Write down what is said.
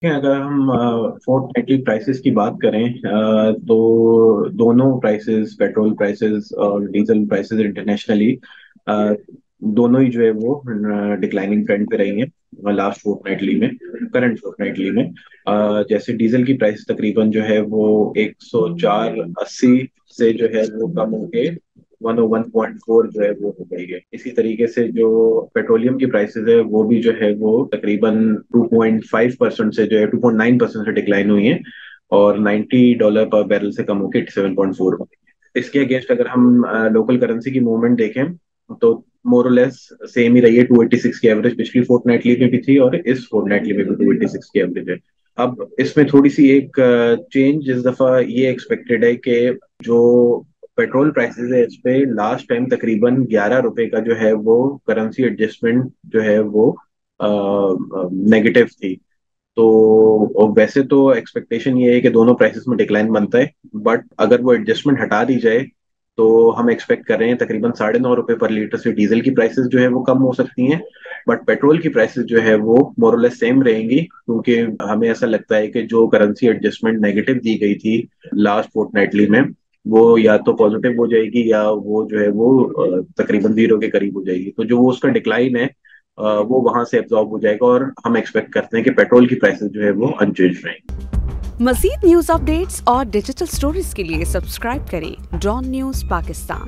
देखें, अगर हम फोर्टनाइटली प्राइसेस की बात करें, तो दोनों प्राइसेस, पेट्रोल प्राइसेस और डीजल प्राइसेस इंटरनेशनली, दोनों ही जो है वो डिक्लाइनिंग ट्रेंड पे रही हैं लास्ट फोर्टनाइटली में, करंट फोर्टनाइटली में। जैसे डीजल की प्राइस तकरीबन जो है वो 104.80 से जो है वो कम होके 101.4 जो है वो हो गई है। इसी तरीके से जो पेट्रोलियम की प्राइसेस है वो भी जो है वो तकरीबन 2.5% से जो है 2.9% से डिक्लाइन हुई है, और $90 पर बैरल से कम होकर 87.4 हो गई है। इसके अगेंस्ट अगर हम लोकल करेंसी की मूवमेंट देखें तो मोर लेस सेम ही रही है। 286 की एवरेज पिछली फोर्टनाइटली में भी थी और इस फोर्टनाइटली में भी 286 की एवरेज है। अब इसमें थोड़ी सी एक चेंज इस दफा ये एक्सपेक्टेड है कि जो पेट्रोल प्राइसेस है इस पे लास्ट टाइम तकरीबन ₹11 का जो है वो करेंसी एडजस्टमेंट जो है वो नेगेटिव थी। तो और वैसे तो एक्सपेक्टेशन ये है कि दोनों प्राइसेस में डिक्लाइन बनता है, बट अगर वो एडजस्टमेंट हटा दी जाए तो हम एक्सपेक्ट कर रहे हैं तकरीबन ₹9.5 पर लीटर से डीजल की प्राइसेस जो है वो कम हो सकती हैं। बट पेट्रोल की प्राइसेस जो है वो मोरलेस सेम रहेंगी, क्योंकि हमें ऐसा लगता है कि जो करेंसी एडजस्टमेंट नेगेटिव दी गई थी लास्ट फोर्टनाइटली में, वो या तो पॉजिटिव हो जाएगी या वो जो है वो तकरीबन जीरो के करीब हो जाएगी। तो जो वो उसका डिक्लाइन है वो वहां से एब्जॉर्ब हो जाएगा, और हम एक्सपेक्ट करते हैं कि पेट्रोल की प्राइसेस जो है वो अनचेंज रहेंगी। मज़ीद न्यूज़ अपडेट्स और डिजिटल स्टोरीज के लिए सब्सक्राइब करें डॉन न्यूज़ पाकिस्तान।